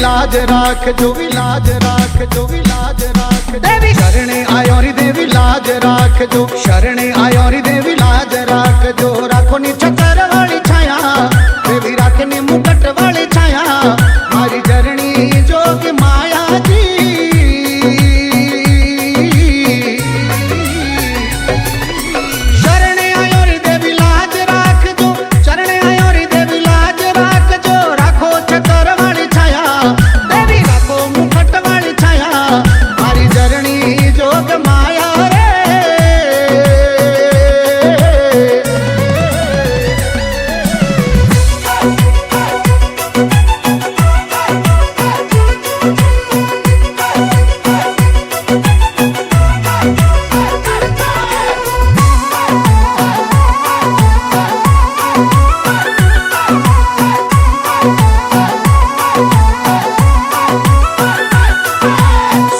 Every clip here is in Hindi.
लाज राख जो भी लाज राख जो भी लाज राख देवी शरणे आयो री देवी लाज राख जो शरणे आयो री देवी लाज राख जो राखो नी छतर वाली छाया देवी राखे नी मुकट वाली छाया मारी जरणी जोग माया जी शरणे आयो री देवी लाज राख जो शरणे आयो री देवी लाज राख जो राखो छतर वाली छाया देवी राखो मुकट वाली छाया मारी जरणी जोग माया रे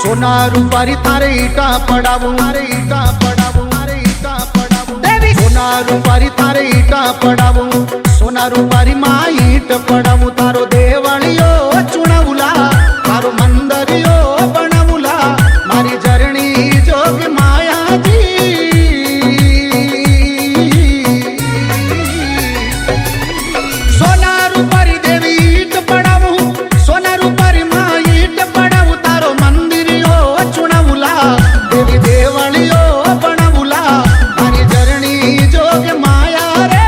सोना रूपारी तारे ईटा पड़ावू मारे ईटा पड़ावू मारे ईटा पड़ावू देवी सोना रूपारी तारे ईटा पड़ावू सोना रूपारी माँ ईट पड़ावू तारो देवलियो चुनावुला तारो मंदरियो बनावुला मारी जरणी जोग माया जी सोना रूपारी देवी ईट पड़ावू सोना रूपारी माँ ईट पड़ावू तारो मंदिरियो चुनावुला देवी देवलियो बनावुला मारी जरणी जोग माया रे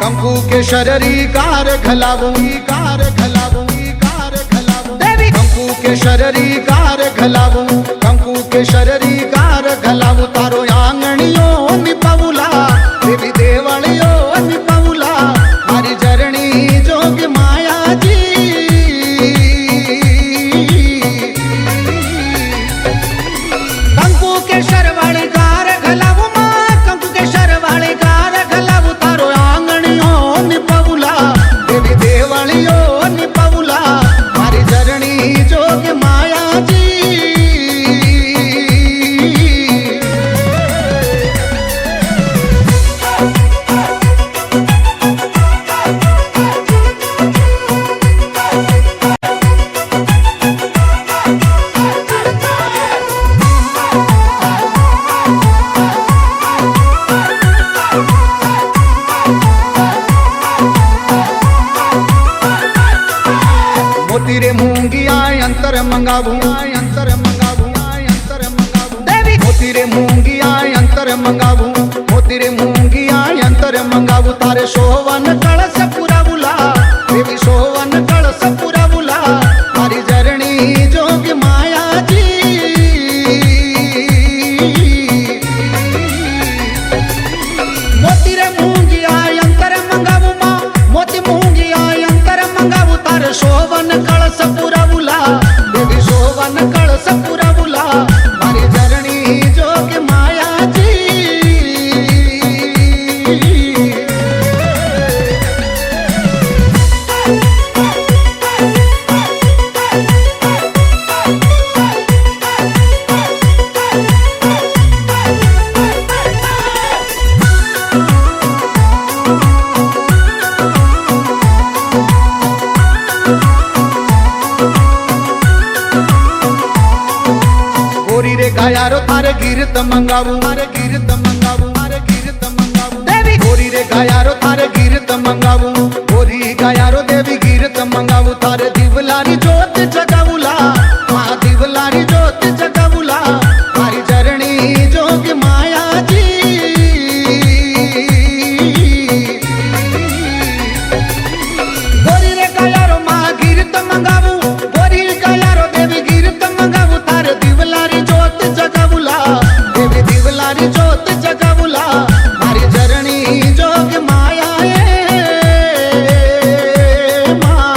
कंकु के शररी कार घलावू कार घलावू कार घलावू देवी कंकु के शररी कार घलावू कंकु के शररी कार घलावू तारो आंगणियो निपवुला देवी देवलियो निपवुला मारी जरणी जोग माया जी कंकु के शरवाली कार घलावू माँ कंकु के शरवाली कार घलावू तारो आंगणियो निपवुला देवी देवलियो निपवुला मारी जरणी जोग माया जी मोती रे मूंगिया अंतर मंगावू अंतर मंगावू अंतर मंगावू देवी मोती रे मूंगिया अंतर मंगावू मोती रे मूंगिया अंतर मंगावू तारे सोवन कलश पुरावुला देवी सोवन कलश पुरावुला मारी जरणी जोग माया जी मोती रे मूंगिया अंतर मंगावू माँ मोती मूंगिया अंतर मंगावू तारे सोवन कलश पुरावुला देवी सोवन कलश पुरावुला मारी जरणी जोग माया जी गोरी रे गायारो थारे गिरत मंगावू मारे गिरत मंगावू मारे गिरत मंगावू देवी गोरी रे गायारो थारे गिरत मंगावू गोरी गायारो देवी गिरत मंगावू तारे दिवलारी जोत जगावुला माँ दिवलारी जोत जगावुला मारी जरणी जोग माया जी गोरी रे गायारो माँ गिरत मंगावू गोरी गायारो देवी गिरत मंगावू तारे दिवलारी जोत जगावुला देवी दिवलारी जोत जगावुला मारी जरणी जोग माया माँ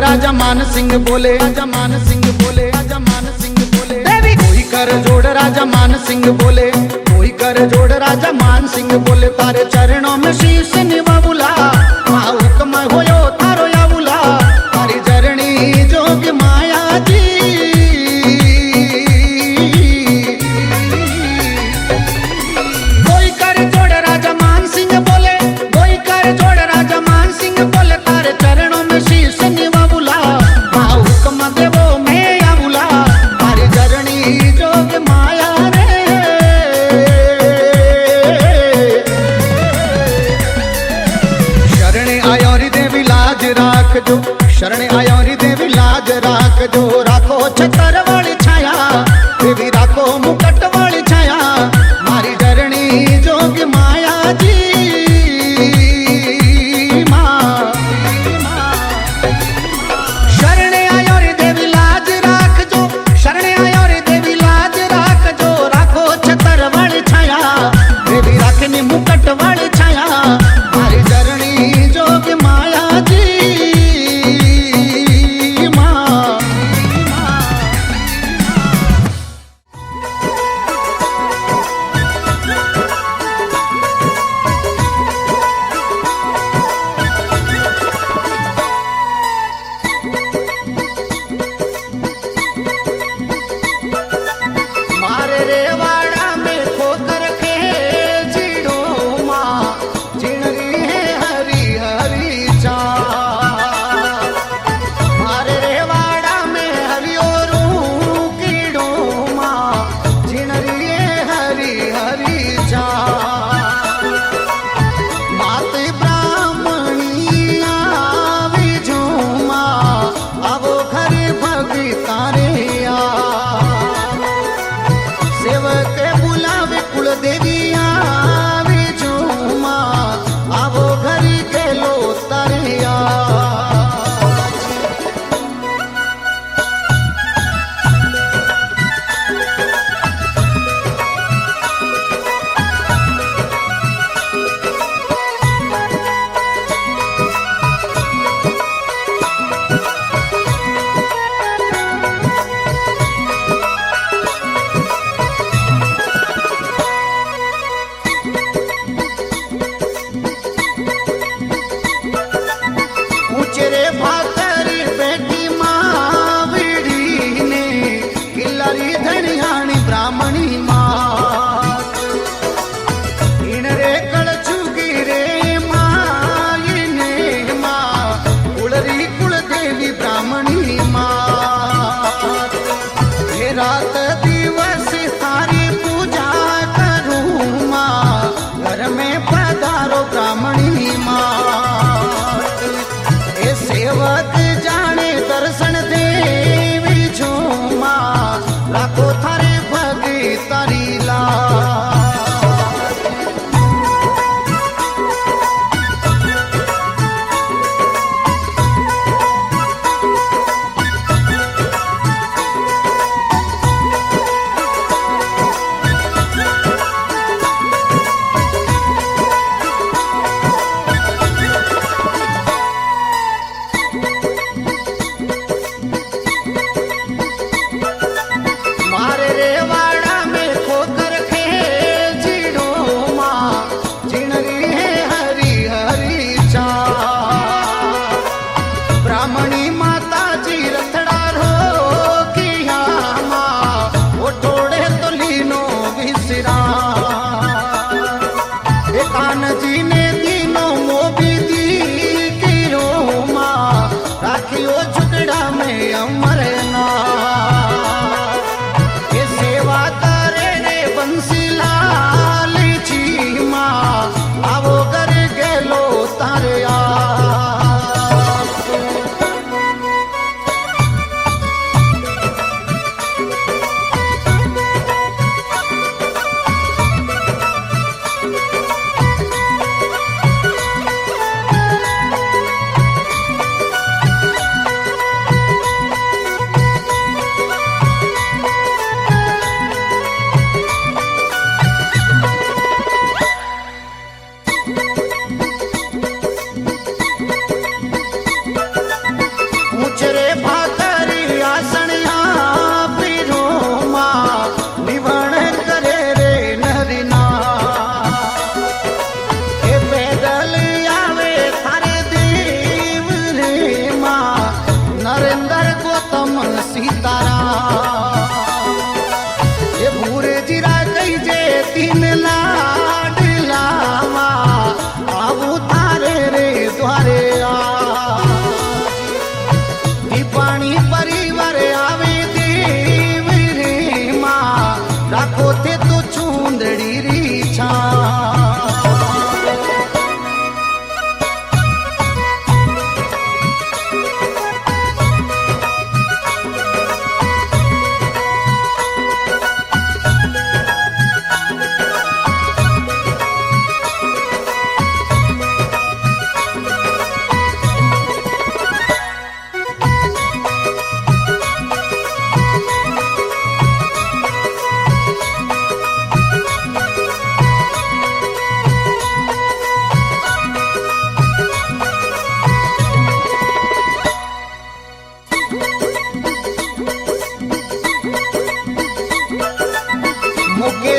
राजा मान सिंह बोले, राजा मान सिंह बोले, राजा मान सिंह बोले। देवी कोई कर जोड़ राजा मान सिंह बोले, कोई कर जोड़ राजा मान सिंह बोले। तारे चरणों में शीश निवाबुला, हुक्म होयो थारो याबुला। तारी चरणी जोग माया जी, कोई कर जोड़ राजा मान सिंह बोले, कोई कर जोड़ राजा मान सिंह बोले। तारे चरणों में शीश निवाबुला, हुक्म देवो मैं याबुला। तारी चरणी जोग माया रे।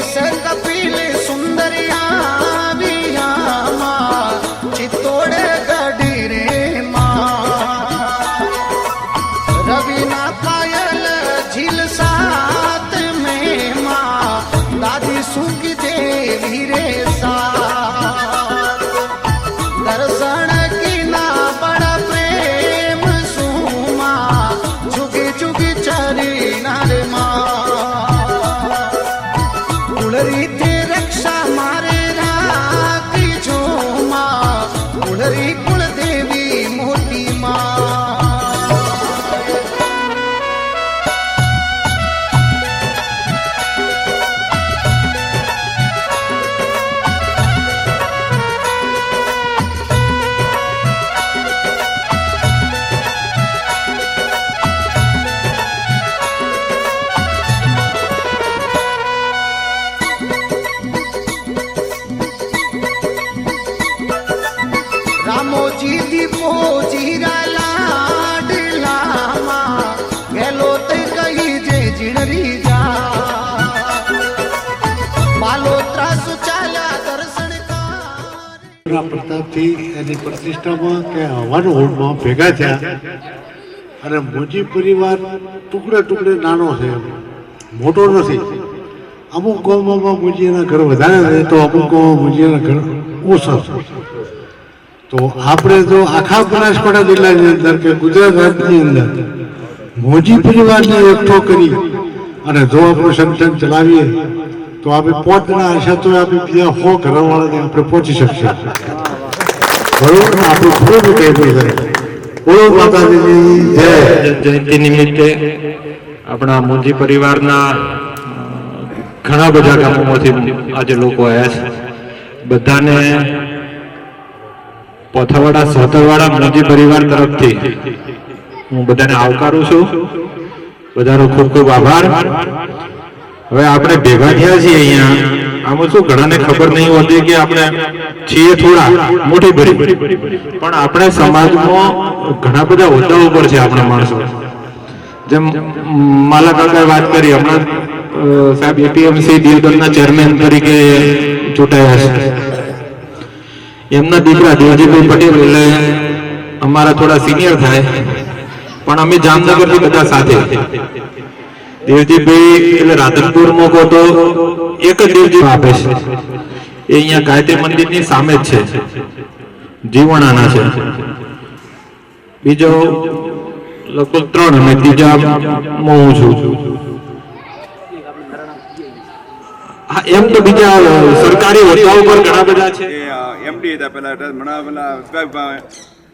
કેશ કપિલ સુંદરિયા વિયામાં ચિત્તોડ ગઢી રે માં રવિના પાયલ ઝીલ સાત મેં માં દાદી સુખી દેવી રે સા દર્શન કીના બડા પ્રેમ સુમા ઝુકી ઝુકી ચરી નાર માં કુળરીથી રક્ષા મારે રાખી જો માં કુળરી કુળદેવી મોટી માં રામોજી દીપો જીરા લાડલામાં ગેલો તે કહી જે જીણરી જા બાલો ત્રાસ ચાલ્યા દર્શન ના પ્રતાપથી એની પ્રતિષ્ઠામાં કે હવન હોલમાં ભેગા થયા અને મોજી પરિવાર ટુકડે ટુકડે નાનો છે મોટો નથી. અમુક ગામોમાં મોજીના ઘર વધારે રહે તો અમુક ગામમાં મોજીના ઘર ઓછા છે. તો આપણે તો આખા બનાસકાંઠા જિલ્લાની અંદર કે ગુજરાત રાજ્યની અંદર મોજી પરિવારને એકઠો કરી અને જો આપણું સંગઠન ચલાવીએ તો આપણે 5 જણા હશે તો આપણે બીજા 100 ઘરવાળાને આપણે પહોંચી શકીએ. બરોબર, આપણું ખૂબ કહેવું છે. બોલો માતાજીની જય. જયંતિ નિમિત્તે આપણા મોજી પરિવારના ઘણા બધા ગામોમાંથી આજે લોકો આવ્યા છે. બધાને પોથાવાડા સોતરવાડા મોજી પરિવાર તરફથી હું બધાને આવકારું છું. બધાનો ખૂબ ખૂબ આભાર. હવે આપણે ભેગા થયા છીએ અહીંયા, આમાં શું ઘણાને ખબર નહીં હોતી કે આપણે છીએ થોડા મોટી ભરી, પણ આપણે સમાજમાં ઘણા બધા હોદ્દા ઉપર છે આપણા માણસો. જેમ માલા કાકાએ વાત કરી, હમણાં સાહેબ એપીએમસી દિયોદરના ચેરમેન તરીકે ચૂંટાયા છે. એમના દીકરા દેવજીભાઈ પટેલ એટલે અમારા થોડા સિનિયર થાય, પણ અમે જામનગરથી બધા સાથે. દેવજીભાઈ એટલે રાધનપુરમાં કહો તો એક જ દેવજી આપે છે, એ અહીંયા ગાયત્રી મંદિરની સામે જ છે, જીવણાના છે. બીજો લગભગ 3 અને ત્રીજા હું છું. હા, એમ તો બીજા સરકારી હોદ્દા ઉપર ઘણા બધા છે. એમડી હતા પેલા પેલા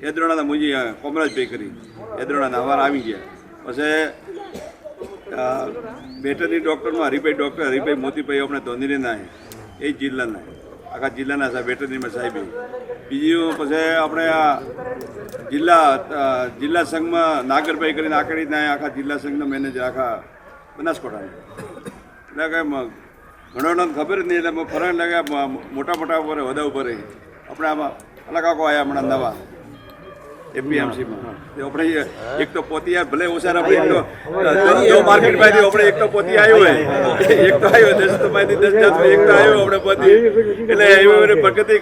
યદ્રોણાના મુજી કોમરાજભાઈ કરી યદ્રોણાના અવાર આવી ગયા. પછી વેટરનરી ડૉક્ટરમાં હરિભાઈ મોતીભાઈ આપણે ધોંધીના એ જિલ્લાના આખા જિલ્લાના સાહેબ વેટરનરીમાં સાહેબ. બીજું પછી આપણે આ જિલ્લા સંઘમાં નાગરભાઈ કરીને આકડીના આખા જિલ્લા સંઘના મેનેજર આખા બનાસકાંઠાના. એટલે કે ઘણોને ખબર જ નહીં, એટલે ફરક લાગે મોટા ઉપર હોદ્દા ઉપર આપણે આમાં અલગ આખો આવ્યા હમણાં નવા એપીએમસીમાં. આપણે એક તો પોતી ભલે ઓછા આપણે માર્કેટમાંથી આપણે એક તો પોતી આવ્યો હોય, એક તો આવ્યો 10 તો 10 જાત એક તો આવ્યો આપણે પોતી, એટલે એવી પ્રગતિ.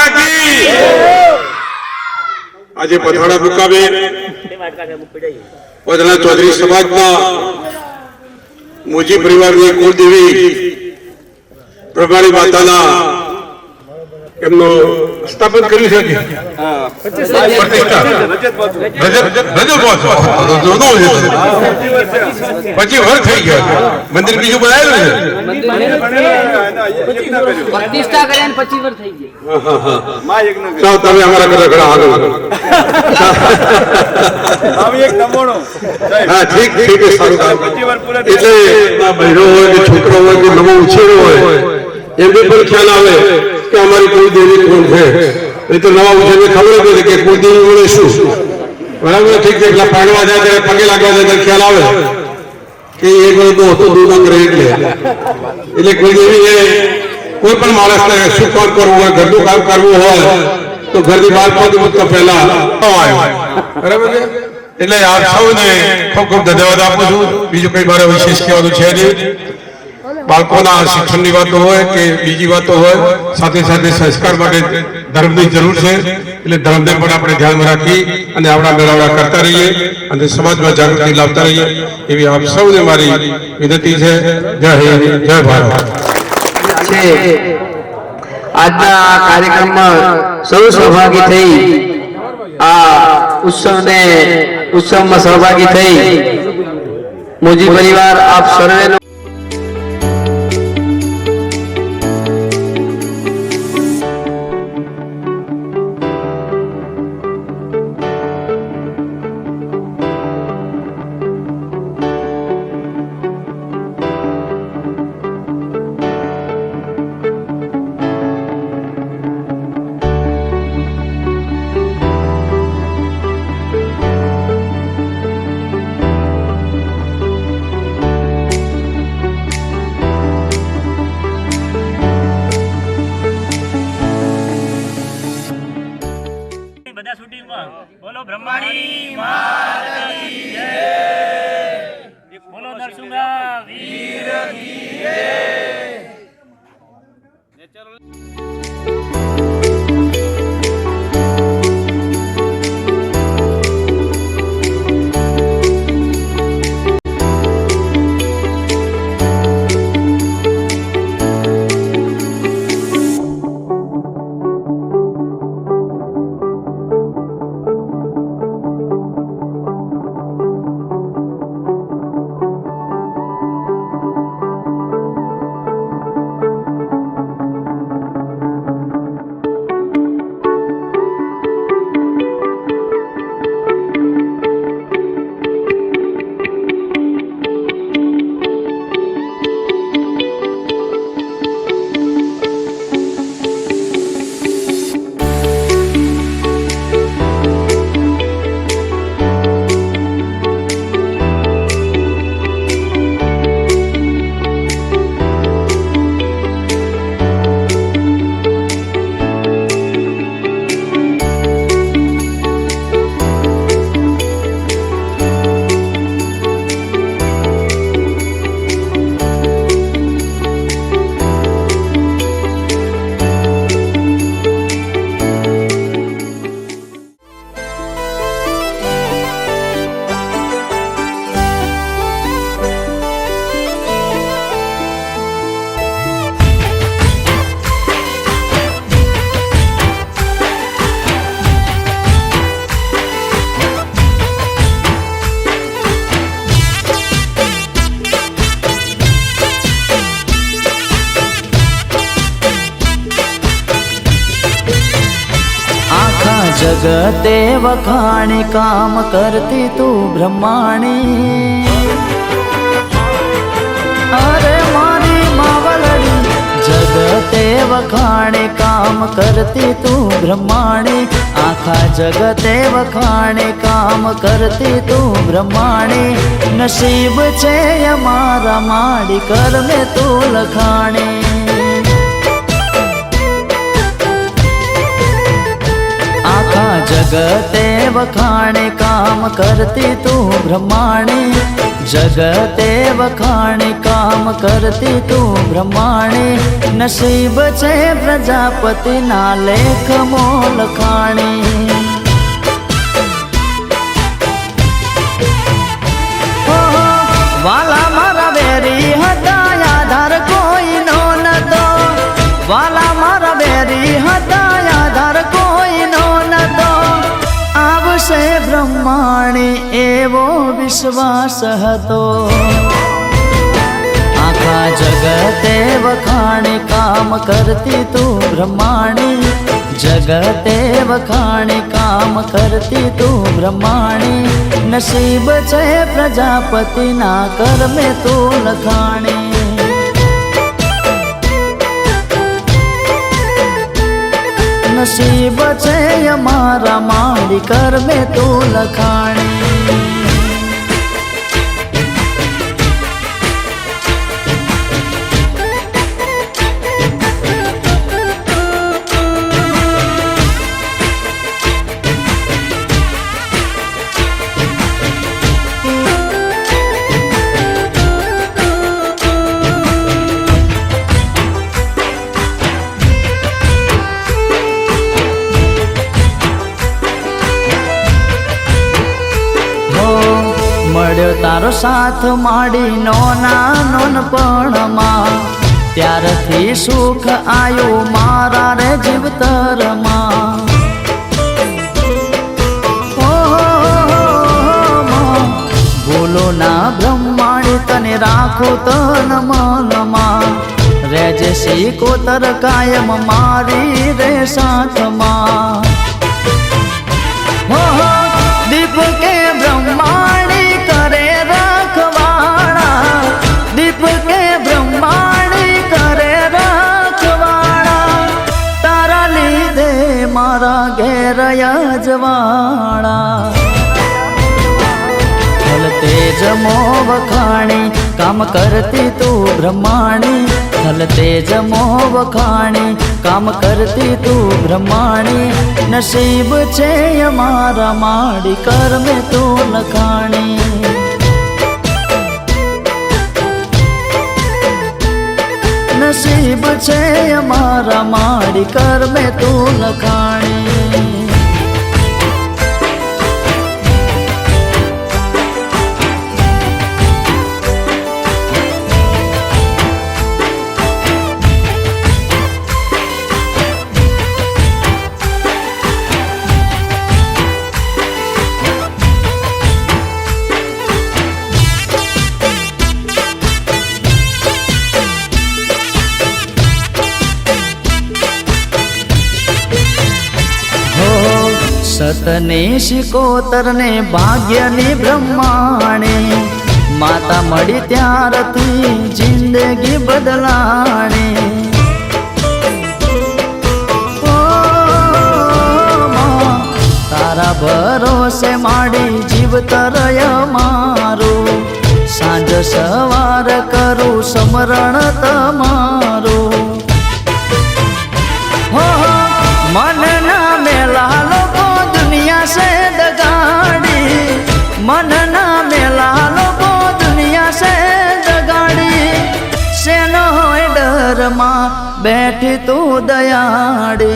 માતા કી આજે પથાડા મુકામે પોતાના ચૌધરી સમાજના મોજી પરિવારની કુળદેવી પ્રભારી માતાના એમનું સ્થાપન કર્યું છે પ્રતિષ્ઠા પછી વર્ષ થઈ ગયા મંદિર બીજું બનાવેલું છે પ્રતિષ્ઠા કર્યા 25 વર્ષ થઈ ગયા. ચાલો તમે અમારા કરતા ઘણા આગળ હા ઠીક ઠીક છે સારું એટલે આ બહેરો હોય કે છોકરો હોય કે નવો ઉછેરો હોય એમને પણ ખ્યાલ આવે કે અમારી કુળદેવી કોણ છે. એ તો નવા ઉછેરને ખબર જ નથી કે કુળદેવી વડે શું બરાબર ઠીક છે. એટલે પાડવા જાય ત્યારે પગે લાગવા જાય ત્યારે ખ્યાલ આવે કે એક વખત હતો દૂધ રહે એટલે કુળદેવી એ કોઈ પણ માણસને શું કામ કરવું હોય ઘરનું કામ કરવું હોય તો ઘરની બહાર પગ મૂકતા પહેલા બરાબર છે. એટલે આપ સૌને ખૂબ ખૂબ ધન્યવાદ આપું છું. બીજું કઈ મારે વિશેષ કહેવાનું છે નહીં. બાળકોના શિક્ષણની વાતો હોય કે બીજી વાતો હોય સાથે સાથે સંસ્કાર માટે ધર્મની જરૂર છે. એટલે ધર્મને પણ આપણે ધ્યાનમાં રાખી અને આપણા મેળાવડા કરતા રહીએ અને સમાજમાં જાગૃતિ લાવતા રહીએ એવી આપ સૌને મારી વિનંતી છે. જય હિન્દ જય ભારત. છે આજના આ કાર્યક્રમમાં સૌ સહભાગી થઈ આ ઉત્સવમાં સહભાગી થઈ મોજી પરિવાર આપ સર્વેનો બધા શૂટિંગમાં બોલો બ્રહ્માણી માતા કી જય, બોલો નરસિંહ વીર કી જય. जगते वखाणी काम करती तू ब्रह्माणी, अरे मारी मावलड़ी जगते वखाणी काम करती तू ब्रह्माणी, आखा जगते वखाणी काम करती तू ब्रह्माणी, नसीब छे अमारा माड़ी कर में तू लखाणी, जगते वखाणे काम करती तू ब्रह्माणी, जगते वखाणे काम करती तू ब्रह्माणे नसीब छे प्रजापति ना लेख मोल खाणे वाला मारा वेरी हता आधार कोई नो नतो वाला मारा वेरी हता आधार कोई नो नतो आवशे ब्रह्माणी एवो विश्वास हतो आखा जगते वखाणे काम करती तू ब्रह्माणी जगते वखाणे काम करती तू ब्रह्माणी नसीब छे प्रजापति ना कर में तू लखाणी नसीब छे अमारा माड़ी कर में तू लखाणी મળ્યો તારો સાથ માડી નોના નોનપણમાં ત્યારથી સુખ આયું મારા રે જીવતરમાં ભૂલો ના બ્રહ્માણી તને રાખો તન મનમાં રેજે શીકોતર કાયમ મારી રે સાથમાં દીપ કે બ્રહ્માણી કરે રખવાડા દીપ કે બ્રહ્માણી કરે રખવાડા તારા લીધે મારા ઘેર યજવાડા तेज मो वखाणी काम करती तू ब्रह्माणी थल तेज मो वखाणी काम करती तू ब्रह्माणी नसीब छे अमारा माड़ी कर में तू लखाणी नसीब छे अमारा माड़ी कर में तू लखाणी सतने शिकोतर ने भाग्य ने ब्रह्माणे माता मड़ी त्यारथी जिंदगी बदलाणे तारा भरोसे माड़ी जीवतर मारू सांज सवार करू समरण तमारू मन ना मेला लोगो दुनिया से दगाड़ी मन ना मेला लोगो दुनिया से दगाड़ी से न होय डर मां बैठी तू दयाड़ी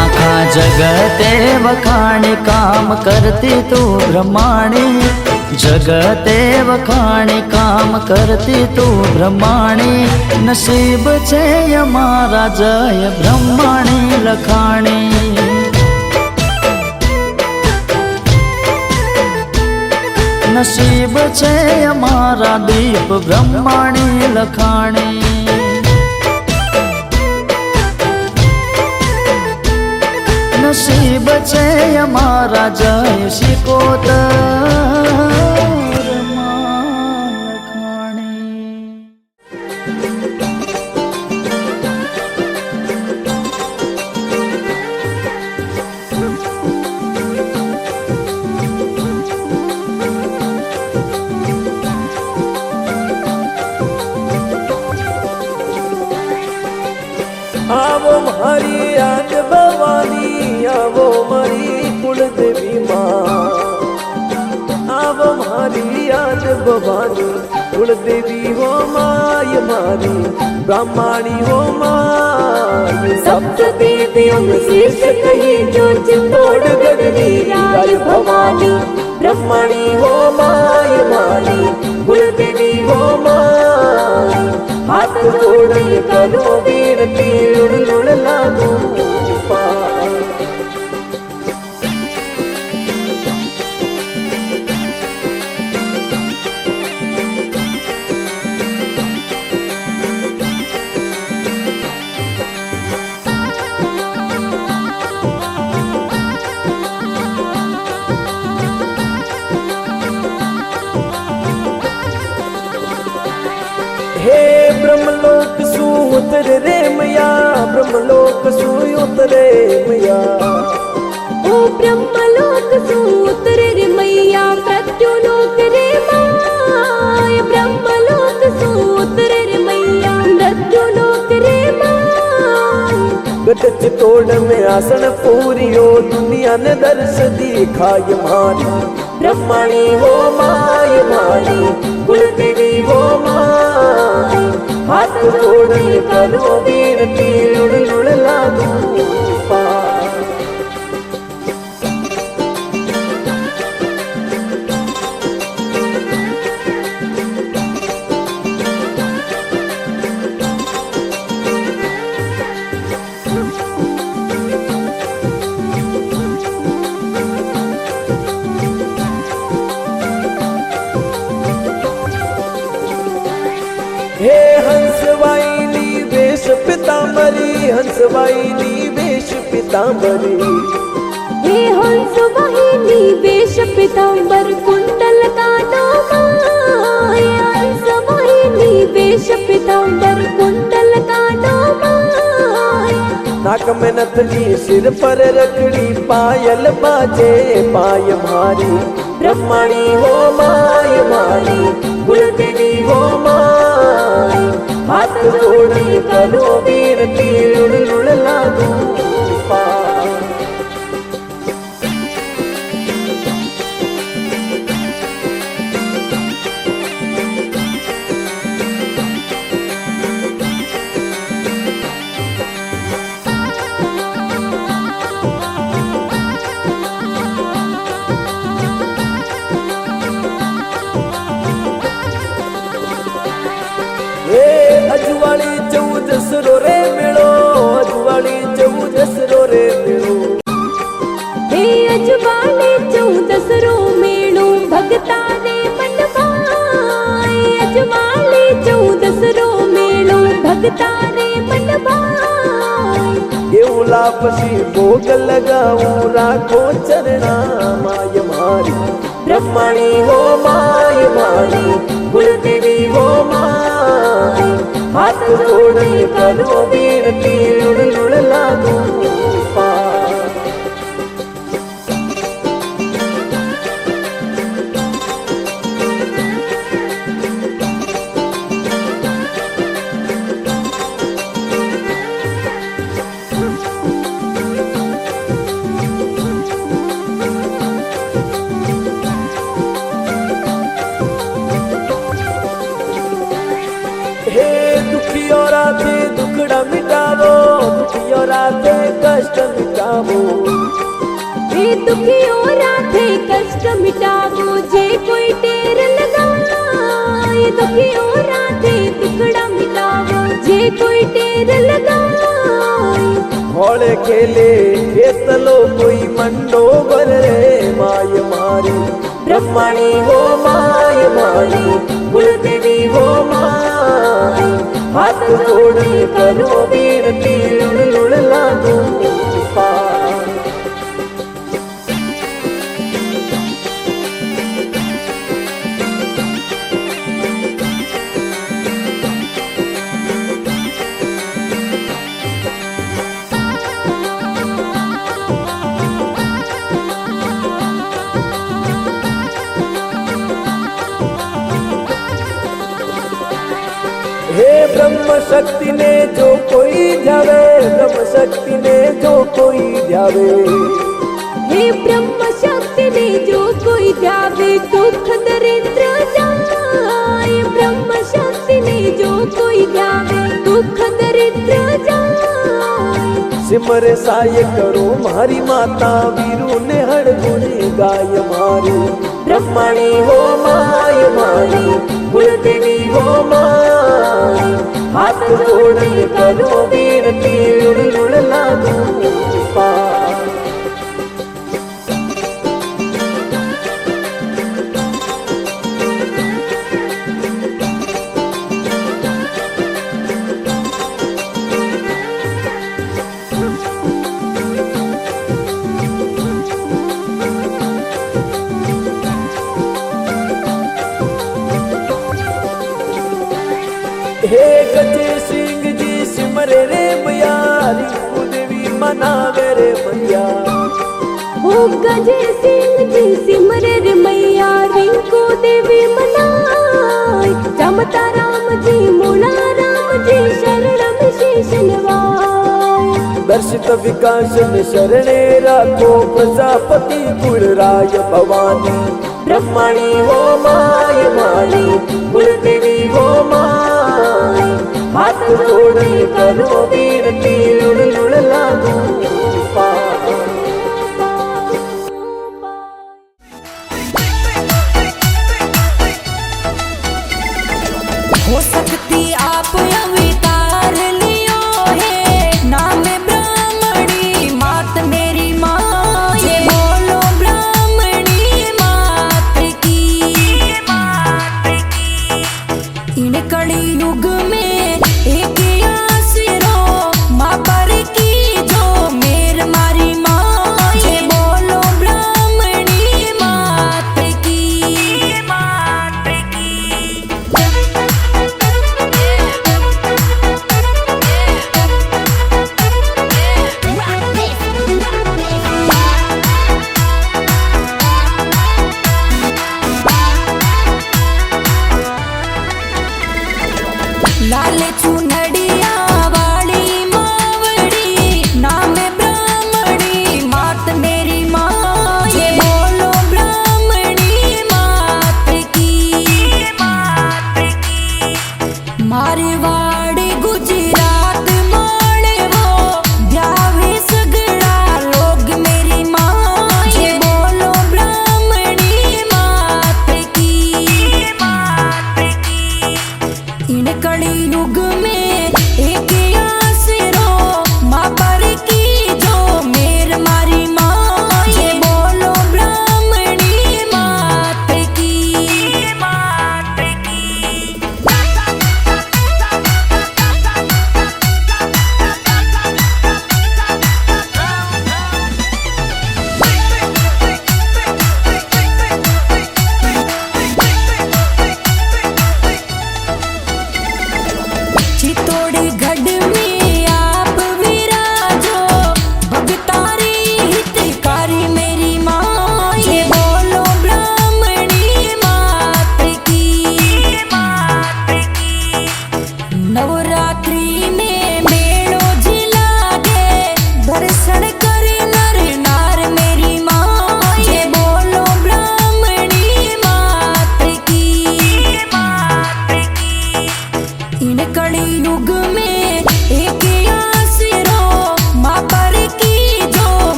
आखा जगते वखाणी काम करती तू ब्रह्माणी जगते वखाणी काम करती तू ब्रह्माणी नसीब छे अमारा जय ब्रह्माणी लखाणी नसीब छे अमारा दीप ब्रह्माणी लखाणी नसीब छे अमारा जय शिकोतर आवो मारी आज भवानी आवो मारी कुलदेवी माँ आवो भवानी कुलदेवी हो माय मारी ब्रह्माणी हो माय सप्त देवियों में शीर्ष कही जो चित्तौड़गढ़ राज भवानी ब्रह्माणी हो माय मारी कुलदेवी हो माय हाथ जोड़ करो वीरती लुड़ लुड़ लागू पार हे ब्रह्मलोक सु उतर रे मैया ब्रह्मलोक सु उतरे मैया ओ ब्रह्मलोक सु उतर रे मैया मृत्युलोक रे माय ब्रह्मलोक सु उतर रे मैया मृत्युलोक रे माय गटच तोड़ में आसन पूरियो दुनिया ने दर्श दिखाय मारी ब्रह्मणी हो माय मारी कुलदेवी हो माय हाथ जोड़ करो वीरती लुड़ लुड़ लागू पार हे हंसवाहिनी वेश पितांबरी हंसवाहिनी वेश पितांबरी हे हंस वाहिनी वेश पितांबर कुंडल कानो माय हंस वाहिनी वेश पितांबर कुंडल कानो माय नाक में नथनी सिर पर रखड़ी पायल बाजे पाय मारी ब्रह्मणी हो माय मारी कुलदेवी हो माय हाथ जोड़ करो वीरती लुड़ लुड़ लागू पार अजवाड़ी चौदसरो रे मिलो अजवाड़ी चौदसरो रे मिलो हे अजवाले 14 मेड़ो भगता ने मनवाए अजवाले 14 मेड़ो भगता ने मनवाए देवला पशी भोग लगाऊं राखो चरणा माय मारी ब्रह्मणी हो माय मारी कुलदेवी हो माय हाथ जोड़ करो वीरती लुड़ लुड़ लागू पार हे दुखियो राधे दुखड़ा मिटावो दुखियो राधे कष्ट मिटावो हे दुखियो राधे कष्ट मिटावो जे कोई टेर लगाए दुखियो राधे दुखड़ा मिटावो जे कोई टेर लगाए घोड़े खेले खेतलो कोई मंडो बर रे माय मारी ब्रह्मणी हो माय मारी कुलदेवी हो माय हाथ जोड़ करो वीरती लुड़ लुड़ लागू पार हे ब्रह्म शक्ति ने जो कोई ध्यावे ब्रह्म शक्ति ने जो कोई ध्यावे हे ब्रह्म शक्ति ने जो कोई ध्यावे दुख दरिद्र जाए जो कोई ध्यावे दुख दरिद्र जाए। सिमर साय करो मारी माता वीरू ने हर गुणी गाय मारी। ब्रह्मणी हो माय मारी कुलदेवी हो माय। हाथ जोड़ करो विनती उड़ उड़ लागू पार। हे गजे सिंह जी सिमरे रे मैया रिंकू देवी मनावे रे मैया। ओ गजे सिंह जी सिमरे रे मैया रिंकू देवी मनाए। जमता राम जी मूला राम जी शरणम शीश नवाए। दर्शित विकास में शरणे राखो प्रजापति कुल राय भवानी। ब्रह्मणी हो माय मारी कुलदेवी हो माय। हाथ जोड़ करो विनती उड़ उड़ लागू पार। हो सकती आप अवतार लियो है नाम ब्राह्मणी मात मेरी माँ। ये बोलो ब्राह्मणी मात की। इन कड़ी युग में एक आसरो माँ पर की।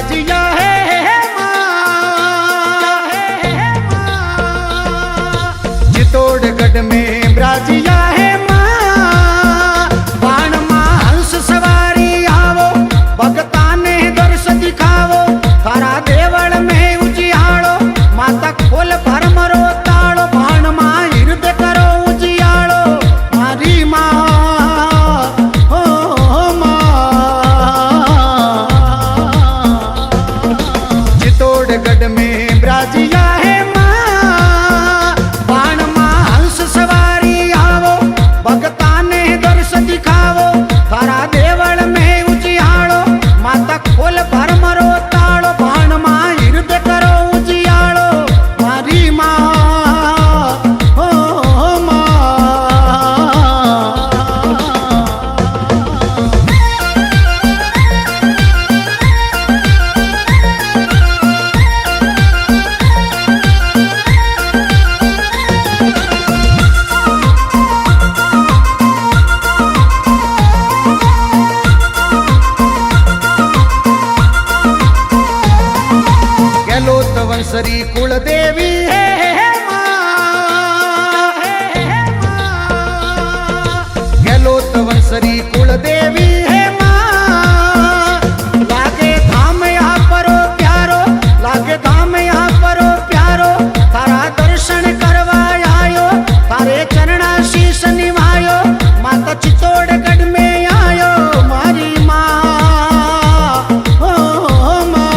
ब्राजिया है माँ, चित्तौड़गढ़ में ब्राजिया है माँ, बाण माँ हंस सवारी आवो, भगता ने दर्श दिखावो, थारा देवल में उजियाड़ो, माता खोल भरमरो ताड़ो, बाण माँ हृदय करो उजियाड़ो, मारी माँ ओ माँ। चित्तौड़गढ़ में ब्राजिया है माँ, बाण माँ हंस सवारी आवो, भगता ने दर्श दिखावो, थारा देवल में उजियाड़ो, माता खोल भरमरो ताड़ो, बाण माँ हृदय करो उजियाड़ो, मारी माँ ओ माँ। गहलोत वंशरी कुल देवी है माँ, गहलोत वंशरी कुल देवी है माँ, लागे धाम यहाँ परो प्यारो, लागे धाम यहाँ परो प्यारो, तारा दर्शन करवा आयो, तारे चरणा शीश निभायो, माता चित्तौड़गढ़ में आयो, मारी माँ ओ माँ।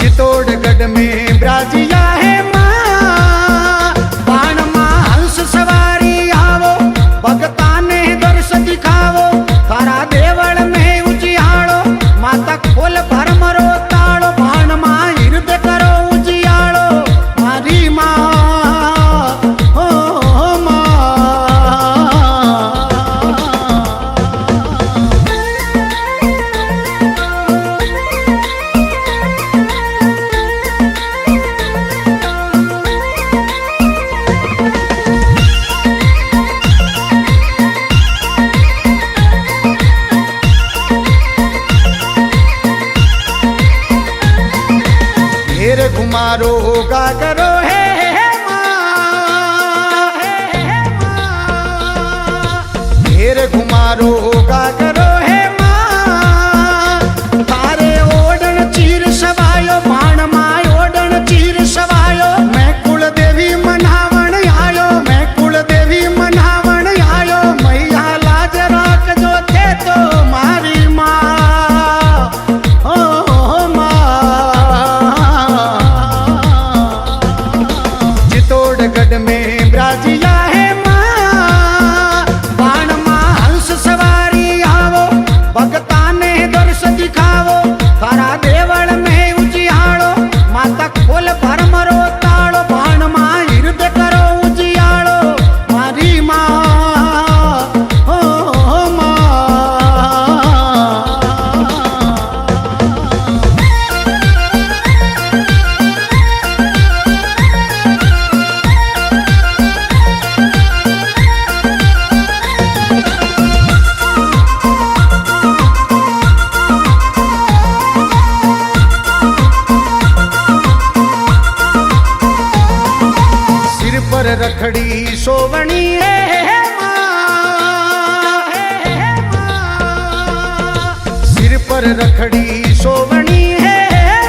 चित्तौड़गढ़ में ब्राजिया है माँ, बाण माँ हंस सवारी आवो, भगता ने दर्श दिखावो, थारा देवल में उजियाड़ो, माता खोल भरमरो ताड़ो, बाण माँ हृदय करो उजियाड़ो, मारी माँ ओ माँ। घेर घुमारो होगा करो है माँ, घेर घुमारो होगा करो है माँ, तारे ओडन चीर सवायो, बाण माँ ओडन चीर सवायो, मैं कुल देवी मनावण आयो, मैं कुल देवी मनावण आयो, मैया लाज राख जो थे तो मारी माँ ओ माँ। चित्तौड़गढ़ में ब्राजिया है माँ, बाण माँ हंस सवारी आवो, भगता ने दर्श दिखावो, थारा देवल में उजियाड़ो, माता खोल भरमरो ताड़ो, बाण माँ हृदय करो उजियाड़ो, मारी माँ ओ माँ। सिर पर रखड़ी सोवणी है माँ, सिर पर रखड़ी सोवणी है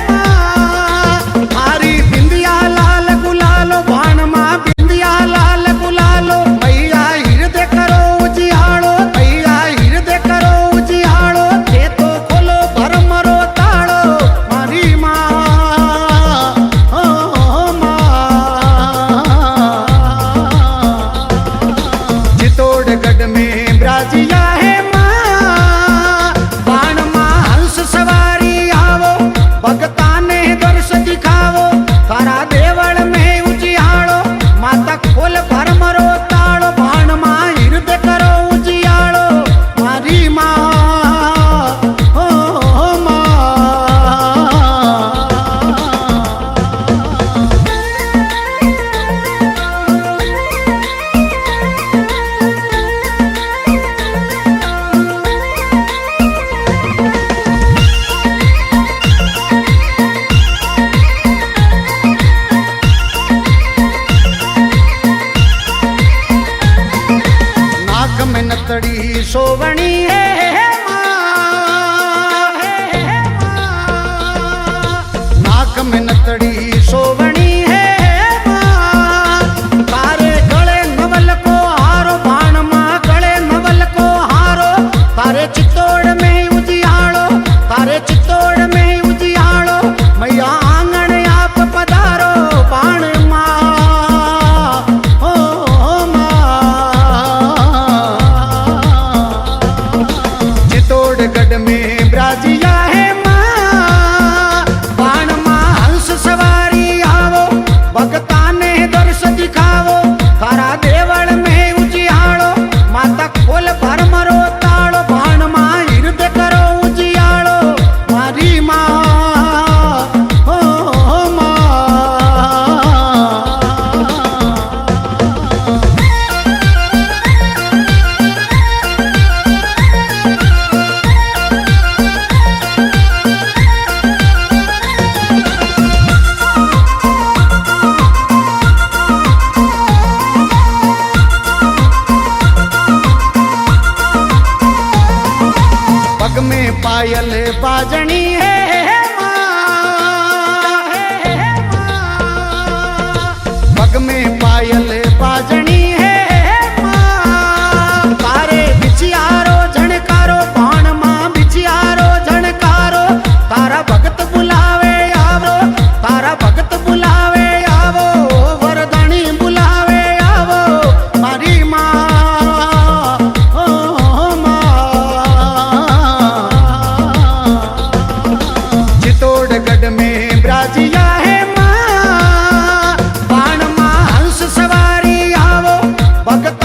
माँ, हारी बिंदिया लाल गुलालो, बाण माँ बिंदिया लाल गुलालो, मैया हृदय करो उजियाड़ो, मैया हृदय करो उजियाड़ो, थे तो खोलो भरमरो ताड़ो, मारी माँ ओ माँ। चित्तौड़गढ़ में ब्राजिया है माँ, बाण माँ हंस सवारी आवो, सोवणी है माँ, नाक में नतड़ी सोवणी है माँ, तारे गले नवल को हारो बाण माँ गले नवल को हारो, तारे चित्तौड़ में उजियाड़ो, तारे चित्तौड़ में उजियाड़ो, मैया आंगण आप पधारो बाण माँ ओ माँ। चित्तौड़गढ़ में ब्राजिया है माँ, बाण माँ हंस सवारी आवो, भगता ने दर्श दिखावो, तारा देवल में उजियाड़ो, माता खोल भर मरो ताड़ो, बाण माँ हृदय करो उजियाड़ो, मारी माँ ओ माँ। पग में पायल बाजनी है माँ, पग में पायल बाजनी है माँ, तारे बिचियारो झणकारो बाण माँ बिचियारो झणकारो, तारा भगत बुलावे आवो, तारा भगत बुलावे आवो, वरदानी बुलावे आवो, मारी माँ ओ माँ। चित्तौड़गढ़ में ब्राजिया है माँ, बाण माँ हंस सवारी आवो, भगत